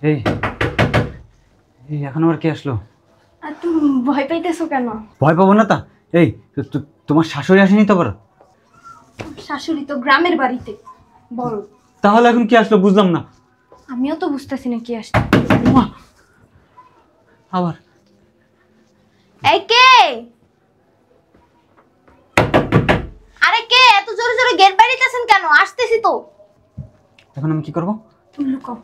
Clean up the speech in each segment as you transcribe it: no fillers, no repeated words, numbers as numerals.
এই এই এখন আবার কে আসলো? আর তুমি ভয় পাইতেছো কেন? ভয় পাবো না তা। এই তোমার শাশুড়ি আসেনি তো আবার? শাশুড়ি তো গ্রামের বাড়িতে বড়। তাহলে এখন কি আসলো বুঝলাম না। আমিও তো বুঝতেছি না কি আসছে। আবার এই কে? আরে কে এত জোরে জোরে গেট বাড়িতেছেন কেন? আসতেছি তো। এখন আমি কি করবো? তুমি লুকাও।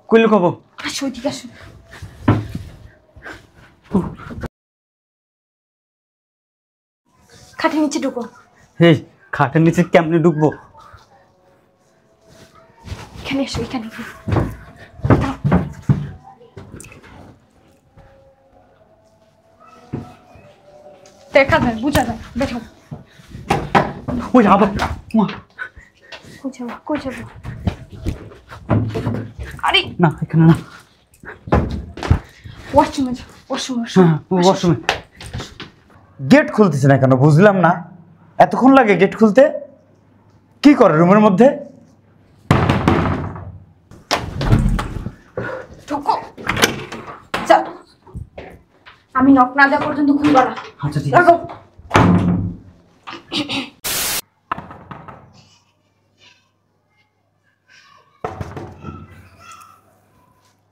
কই লুকাবো? আসো এদিকে আসো। খাটের নিচে ঢুকো। এই খাটের নিচে কেমনে ঢুকবো? এখানে এসো, এখানে দেখা যায়, বুঝা যায়। বেঠো। ওই আবার কই যাবো, কই যাবো? আরে না, এখানে না। ওয়াশরুমে যাও, ওয়াশরুমে। হ্যাঁ, ওয়াশরুমে। গেট খুলতেছে না কেন বুঝলাম না। এতক্ষণ লাগে গেট খুলতে? কি করে রুমের মধ্যে? ঢুকো। যাও। আমি নক না দেওয়া পর্যন্ত খুলবা না। আচ্ছা ঠিক লাগো। আছে।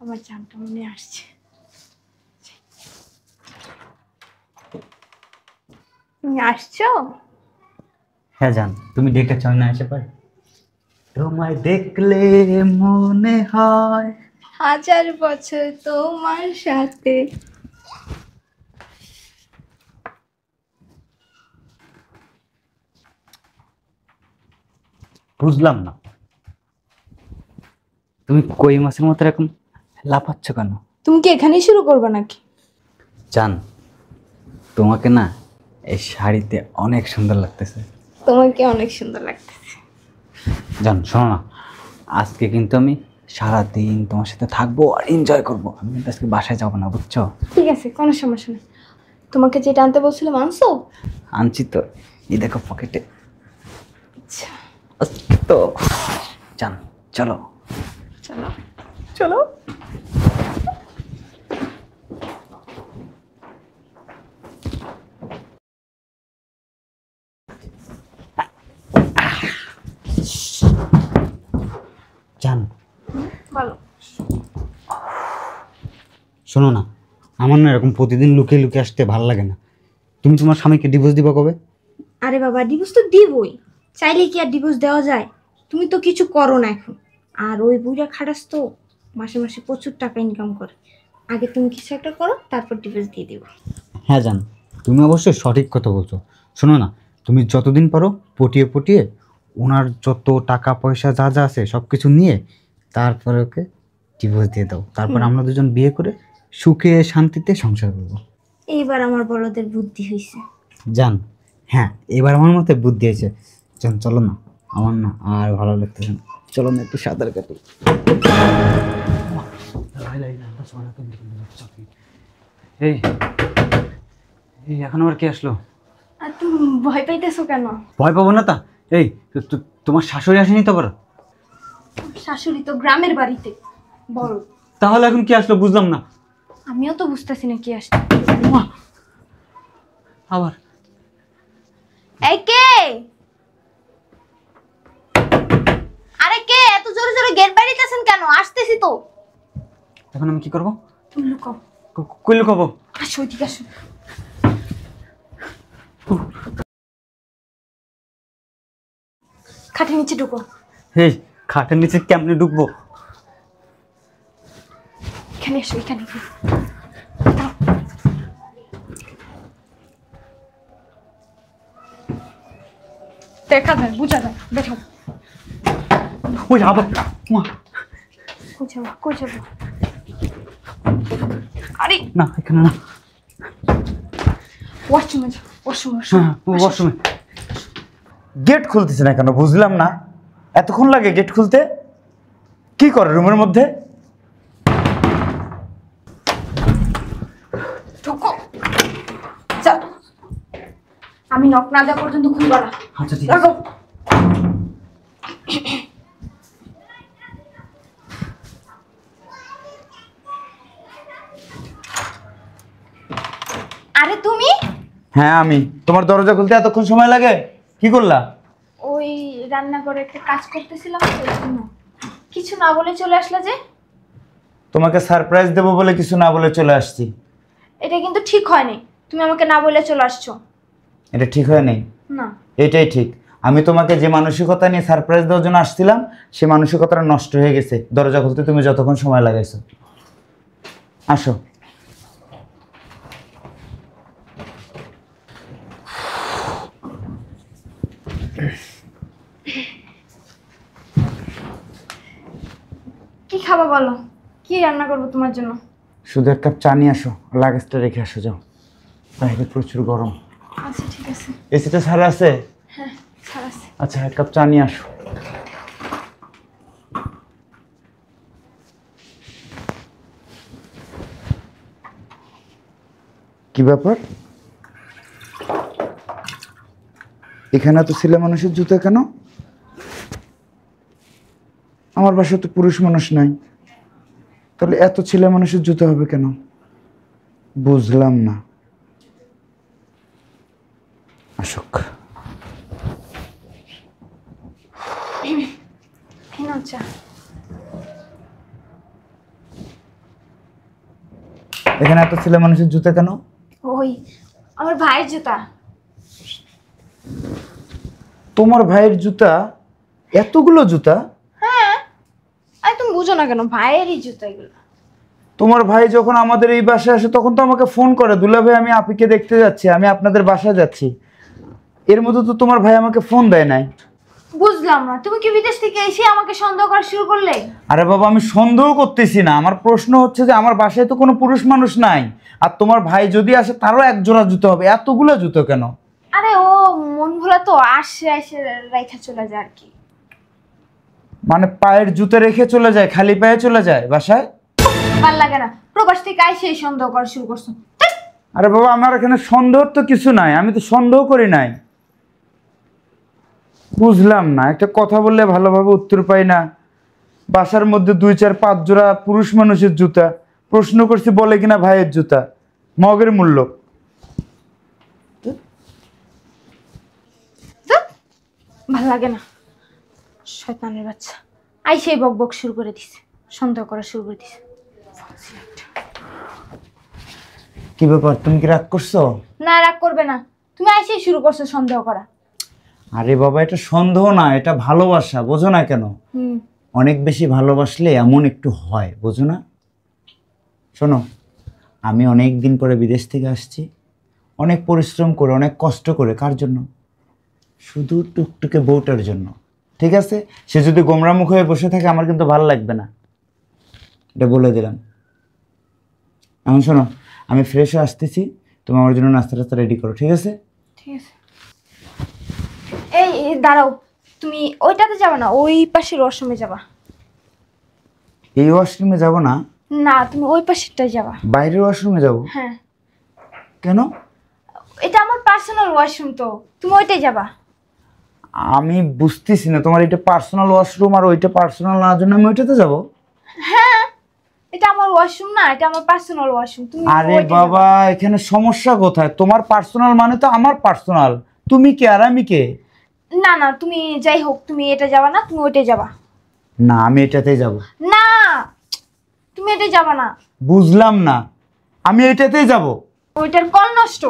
আমার জানটা মনে আসছে। তুমি আসছো? হ্যাঁ জান, তুমি ডেকেছ না এসে পারে? তোমায় দেখলে মনে হয় 1000 বছর তোমার সাথে। বুঝলাম না, তুমি কই মাছের মতো এরকম লাফাচ্ছ কেন? তুমি কি এখানেই শুরু করবে নাকি? জান, তোমাকে না এই শাড়িতে অনেক সুন্দর লাগতেছে। তোমাকে অনেক সুন্দর লাগতেছে। জান শোনো না, আজকে কিন্তু আমি সারাদিন তোমার সাথে থাকবো আর এনজয় করবো। আমি কিন্তু আজকে বাসায় যাবো না, বুঝছো? ঠিক আছে, কোনো সমস্যা নেই। তোমাকে যেটা আনতে বলছিলাম আনছো? আনছি তো, এই দেখো পকেটে। আচ্ছা তো জান চলো চলো। চলো। জান বলো। শোনো না, আমার না এরকম প্রতিদিন লুকিয়ে লুকিয়ে আসতে ভালো লাগে না। তুমি তোমার স্বামীকে ডিভোর্স দিবা কবে? আরে বাবা, ডিভোর্স তো দিবই। চাইলে কি আর ডিভোর্স দেওয়া যায়? তুমি তো কিছু করো না এখন। আর ওই বুড়া খাটাস তো মাসে মাসে প্রচুর টাকা ইনকাম করে। আগে তুমি কিছু একটা করো, তারপর ডিভোর্স দিয়ে দিব। হ্যাঁ জান, তুমি অবশ্যই সঠিক কথা বলছো। শোনো না, তুমি যতদিন পারো পটিয়ে পটিয়ে ওনার যত টাকা পয়সা যা যা আছে সব কিছু নিয়ে তারপরে ওকে ডিভোর্স দিয়ে দাও। তারপর আমরা দুজন বিয়ে করে সুখে শান্তিতে সংসার করবো। এইবার আমার বড়দের বুদ্ধি হয়েছে। জান হ্যাঁ, এবার আমার মতে বুদ্ধি হয়েছে। জান চলো না, আমার না আর ভালো লাগতেছে না। চলো না একটু সাঁতার কাটি। এই এই এখন আবার কে আসলো? আর তুমি ভয় পাইতেছো কেন? ভয় পাবো না তা। এই তোমার শাশুড়ি আসেনি তো আবার? শাশুড়ি তো গ্রামের বাড়িতে বড়। তাহলে এখন কি আসলো বুঝলাম না। আমিও তো বুঝতেছি না কি আসছে। আবার এই কে? আরে কে এত জোরে জোরে গেট বাড়িতেছেন কেন? আসতেছি তো। এখন আমি কি করবো? তুমি লুকাও। কই লুকাবো? আসো এদিকে আসো। খাটের নিচে ঢুকো। এই খাটের নিচে কেমনে ঢুকবো? এখানে এসো, এখানে দেখা যায়, বুঝা যায়। বেঠো। ওই আবার কই যাবো, কই যাবো? আরে না, এখানে না। ওয়াশরুমে যাও, ওয়াশরুমে। হ্যাঁ, ওয়াশরুমে। গেট খুলতেছে না কেন বুঝলাম না। এতক্ষণ লাগে গেট খুলতে? কি করে রুমের মধ্যে? ঢুকো। যাও। আমি নক না দেওয়া পর্যন্ত খুলবা না। আচ্ছা ঠিক আছে। লাগো। আরে তুমি? হ্যাঁ আমি। তোমার দরজা খুলতে এতক্ষণ সময় লাগে? কি করলা? ওই রান্না করে একটা কাজ করতেছিলাম তো, এই জন্য। কিছু না বলে চলে আসলা যে? তোমাকে সারপ্রাইজ দেবো বলে কিছু না বলে চলে আসছি। এটা কিন্তু ঠিক হয়নি, তুমি আমাকে না বলে চলে আসছো। এটা ঠিক হয় নাই? না। এটাই ঠিক। আমি তোমাকে যে মানসিকতা নিয়ে সারপ্রাইজ দেওয়ার জন্য আসছিলাম সেই মানসিকতাটা নষ্ট হয়ে গেছে দরজা খুলতে তুমি যতক্ষণ সময় লাগাইছো। আসো। কি খাবা বলো, কি রান্না করবো তোমার জন্য? শুধু এক কাপ চা নিয়ে আসো, লাগেজটা রেখে আসো যাও, বাইরে প্রচুর গরম। আচ্ছা ঠিক আছে। এসিটা ছাড়া আছে? হ্যাঁ ছাড় আছে। আচ্ছা এক কাপ চা নিয়ে আসো। কি ব্যাপার, এখানে তো ছেলে মানুষের জুতা কেন? আমার বাসায় তো পুরুষ মানুষ নাই, তাহলে এত ছেলে মানুষের জুতা হবে কেন? বুঝলাম না। আসুক। চা। এখানে এত ছেলে মানুষের জুতা কেন? ওই আমার ভাইয়ের জুতা। তোমার ভাইয়ের জুতা? এতগুলো জুতা? হ্যাঁ, আরে তুমি বুঝো না কেন, ভাইয়েরই জুতা এগুলো। তোমার ভাই যখন আমাদের এই বাসায় আসে তখন তো আমাকে ফোন করে, দুলা ভাই আমি আপিকে দেখতে যাচ্ছি, আমি আপনাদের বাসায় যাচ্ছি। এর মধ্যে তো তোমার ভাই আমাকে ফোন দেয় নাই। বুঝলাম না, তুমি কি বিদেশ থেকে এসে আমাকে সন্দেহ করা শুরু করলে? আরে বাবা আমি সন্দেহ করতেছি না, আমার প্রশ্ন হচ্ছে যে আমার বাসায় তো কোনো পুরুষ মানুষ নাই, আর তোমার ভাই যদি আসে তারও এক জোড়া জুতো হবে, এতগুলো জুতো কেন? আরে ও মন ভোলা তো, আসে এসে রেখা চলে যায় আর কি। মানে পায়ের জুতো রেখে চলে যায়, খালি পায়ে চলে যায় বাসায়? ভাল লাগে না, প্রবাস থেকে আইসে সন্দেহ করা শুরু করছো। আরে বাবা আমার এখানে সন্দেহ তো কিছু নাই, আমি তো সন্দেহ করি নাই। বুঝলাম না, একটা কথা বললে ভালোভাবে উত্তর পাই না। বাসার মধ্যে 2-4-5 জোড়া পুরুষ মানুষের জুতা, প্রশ্ন করছি বলে কিনা ভাইয়ের জুতা, মগের মূল্য। ভাল লাগে না, শয়তানের বাচ্চা আইসেই বক বক শুরু করে দিছে, সন্দেহ করা শুরু করে দিছে। কি ব্যাপার, তুমি কি রাগ করছো? না রাগ করবে না, তুমি আইসেই শুরু করছো সন্দেহ করা। আরে বাবা এটা সন্দেহ না, এটা ভালোবাসা, বোঝো না কেন? হুম। অনেক বেশি ভালোবাসলে এমন একটু হয়, বোঝো না? শোনো, আমি অনেক দিন পরে বিদেশ থেকে আসছি, অনেক পরিশ্রম করে, অনেক কষ্ট করে। কার জন্য? শুধু টুকটুকে বউটার জন্য। ঠিক আছে, সে যদি গোমরা মুখ হয়ে বসে থাকে আমার কিন্তু ভালো লাগবে না, এটা বলে দিলাম। এখন শোনো, আমি ফ্রেশ হয়ে আসতেছি, তুমি আমার জন্য নাস্তা টাস্তা রেডি করো, ঠিক আছে? ঠিক আছে। এই দাঁড়াও, তুমি ওইটাতে যাবা না, ওই পাশের ওয়াশরুমে যাবা। এই ওয়াশরুমে যাব না? না তুমি ওই পাশেরটাই যাবা। বাইরের ওয়াশরুমে যাব? হ্যাঁ। কেন? এটা আমার পার্সোনাল ওয়াশরুম, তো তুমি ওইটাই যাবা। আমি বুঝতেছি না, তোমার এটা পার্সোনাল ওয়াশরুম আর ওইটা পার্সোনাল না, জন্য আমি ওইটাতে যাব? হ্যাঁ, এটা আমার ওয়াশরুম না, এটা আমার পার্সোনাল ওয়াশরুম, তুমি আরে ওইটাই বাবা যাবা। এখানে সমস্যা কোথায়? তোমার পার্সোনাল মানে তো আমার পার্সোনাল, তুমি কে আর আমি কে? না না, তুমি যাই হোক তুমি এটা যাবা না, তুমি ওইটাই যাবা। না আমি এটাতেই যাব। না তুমি এটাই যাবা না। বুঝলাম না, আমি এটাতেই যাব। ওইটার কল নষ্ট।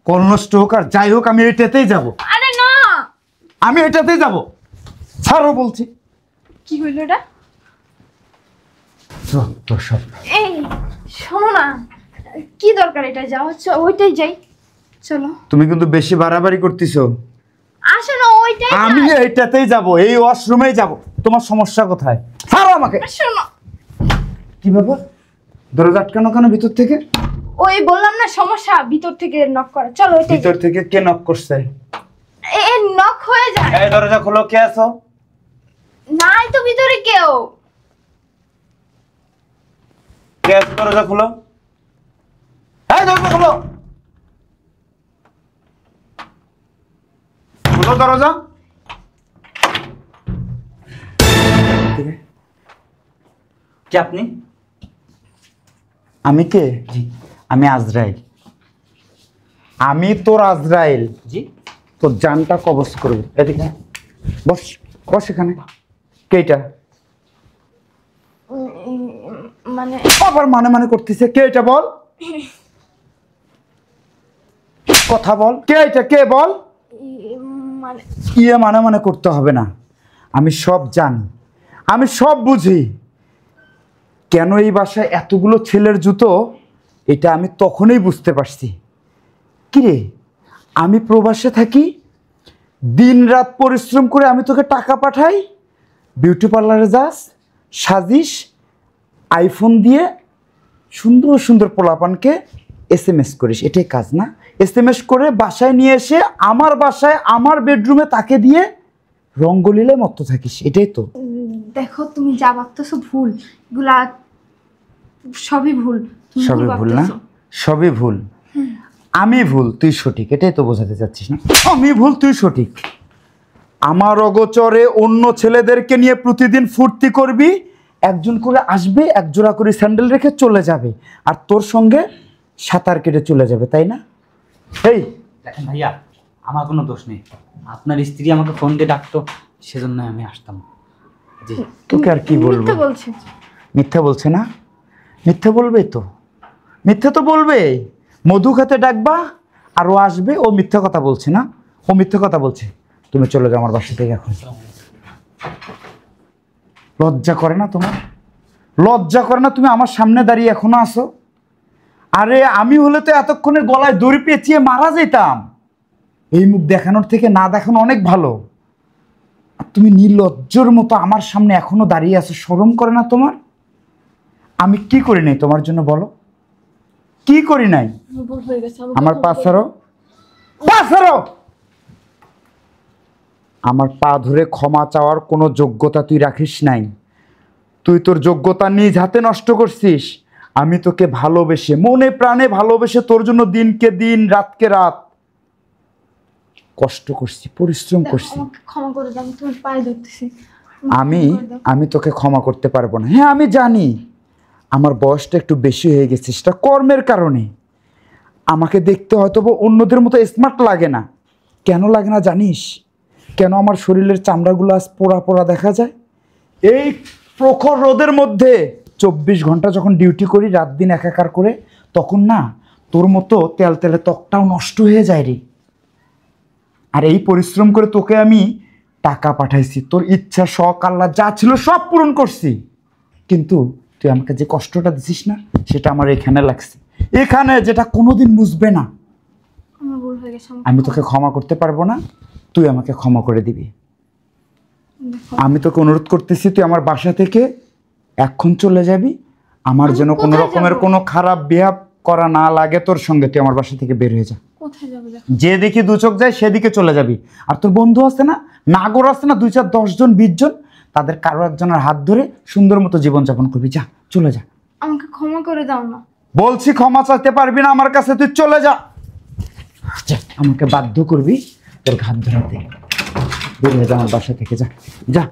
কল নষ্ট হোক আর যাই হোক আমি এটাতেই যাব। আরে না, আমি এটাতেই যাব, ছাড়ো বলছি। কি হইল এটা? তো সব এই শোনো না, কি দরকার এটা যাওয়া, ওইটাই যাই, চলো। তুমি কিন্তু বেশি বাড়াবাড়ি করতেছো। আসো না, ওইটাই আমি যাই। এইটাতেই যাব, এই ওয়াশরুমেই যাব। তোমার সমস্যা কোথায়? ছাড়ো আমাকে। আসো না। কি ব্যাপার, দরজা আটকানো কেন ভিতর থেকে? ওই বললাম না সমস্যা, ভিতর থেকে নক করা, চলো ওইটাই যাই। ভিতর থেকে কে নক করছে? এ নক হয়ে যায়। এই দরজা খোলো, কে আছো? নাই তো ভিতরে কেউ। কে আছো? দরজা খোলো, এই দরজা খোলো, খোলো দরজা। ভিতরে। কি আপনি? আমি কে? আমি আজরাইল। আমি তোর আজরাইল। জি। তোর জানটা কবজ করবে। এদিকে বস, বস এখানে। কেটা? মানে আবার মানে মানে করতেছে। কে এটা বল, কথা বল। কে এটা? কে বল। মানে ইয়ে মানে মানে করতে হবে না, আমি সব জানি, আমি সব বুঝি। কেন এই বাসায় এতগুলো ছেলের জুতো, এটা আমি তখনই বুঝতে পারছি। কিরে, আমি প্রবাসে থাকি, দিন রাত পরিশ্রম করে আমি তোকে টাকা পাঠাই, বিউটি পার্লারে যাস, সাজিস, আইফোন দিয়ে সুন্দর সুন্দর পোলাপানকে SMS করিস, এটাই কাজ না? SMS করে বাসায় নিয়ে এসে আমার বাসায় আমার বেডরুমে তাকে দিয়ে রঙ্গলীলে মত্ত থাকিস, এটাই তো। দেখো তুমি যা ভাবতেছো ভুল, এগুলা সবই ভুল। তুমি সবই ভুল না? ভাবতেছো। সবই ভুল। আমি ভুল, তুই সঠিক, এটাই তো বোঝাতে চাচ্ছিস না? আমি ভুল, তুই সঠিক। আমার অগোচরে অন্য ছেলেদেরকে নিয়ে প্রতিদিন ফুর্তি করবি, একজন করে আসবে, এক জোড়া করে স্যান্ডেল রেখে চলে যাবে, আর তোর সঙ্গে সাঁতার কেটে চলে যাবে, তাই না? এই দেখেন ভাইয়া, আমার কোনো দোষ নেই, আপনার স্ত্রী আমাকে ফোন দিয়ে ডাকতো, সেজন্য আমি আসতাম। জি। তোকে আর কি বলবো? মিথ্যা বলছে। মিথ্যা বলছে না? মিথ্যা বলবে তো, মিথ্যা তো বলবে। মধু খেতে ডাকবা আর ও আসবে, ও মিথ্যা কথা বলছে না? ও মিথ্যা কথা বলছে। তুমি চলে যাও আমার বাসা থেকে এখন। লজ্জা করে না তোমার? লজ্জা করে না? তুমি আমার সামনে দাঁড়িয়ে এখনো আসো। আরে আমি হলে তো এতক্ষণে গলায় দড়ি পেঁচিয়ে মারা যেতাম। এই মুখ দেখানোর থেকে না দেখানো অনেক ভালো। আর তুমি নির্লজ্জর মতো আমার সামনে এখনো দাঁড়িয়ে আছো, শরম করে না তোমার? আমি কি করি নাই তোমার জন্য বলো? কি করি নাই? ভুল হয়ে গেছে। আমার পা ছাড়ো, পা ছাড়ো। আমার পা ধরে ক্ষমা চাওয়ার কোনো যোগ্যতা তুই রাখিস নাই। তুই তোর যোগ্যতা নিজ হাতে নষ্ট করছিস। আমি তোকে ভালোবেসে, মনে প্রাণে ভালোবেসে তোর জন্য দিনকে দিন রাতকে রাত কষ্ট করছি, পরিশ্রম করছি। আমাকে ক্ষমা করে দাও, আমি তোমার পায়ে ধরতেছি। আমি তোকে ক্ষমা করতে পারবো না। হ্যাঁ আমি জানি আমার বয়সটা একটু বেশি হয়ে গেছে, সেটা কর্মের কারণে। আমাকে দেখতে হয়তো অন্যদের মতো স্মার্ট লাগে না। কেন লাগে না জানিস? কেন আমার শরীরের চামড়াগুলো আজ পোড়া পোড়া দেখা যায়? এই প্রখর রোদের মধ্যে 24 ঘন্টা যখন ডিউটি করি, রাত দিন একাকার করে, তখন না তোর মতো তেল তেলে ত্বকটাও নষ্ট হয়ে যায় রে। আর এই পরিশ্রম করে তোকে আমি টাকা পাঠাইছি, তোর ইচ্ছা শখ আল্লাহ যা ছিল সব পূরণ করছি, কিন্তু তুই আমাকে যে কষ্টটা দিছিস না, সেটা আমার এখানে লাগছে, এখানে, যেটা কোনোদিন বুঝবে না। আমার ভুল হয়ে গেছে। আমি তোকে ক্ষমা করতে পারবো না, তুই আমাকে ক্ষমা করে দিবি। আমি তোকে অনুরোধ করতেছি, তুই আমার বাসা থেকে এখন চলে যাবি। আমার যেন কোনো কোথায় রকমের যাবো? কোনো খারাপ বিহেভ করা না লাগে তোর সঙ্গে। তুই আমার বাসা থেকে বের হয়ে যা। কোথায় যাবে? যে দেখি দু চোখ যায় সেদিকে চলে যাবি। আর তোর বন্ধু আছে না, নাগর আছে না, 2 4 10 জন 20 জন, তাদের কারো একজনের হাত ধরে সুন্দর মতো জীবনযাপন করবি। যা, চলে যা। আমাকে ক্ষমা করে দাও না। বলছি ক্ষমা চাইতে পারবি না আমার কাছে, তুই চলে যা। যা, আমাকে বাধ্য করবি তোর হাত ধরাতে। বের হয়ে যা আমার বাসা থেকে, যা যা।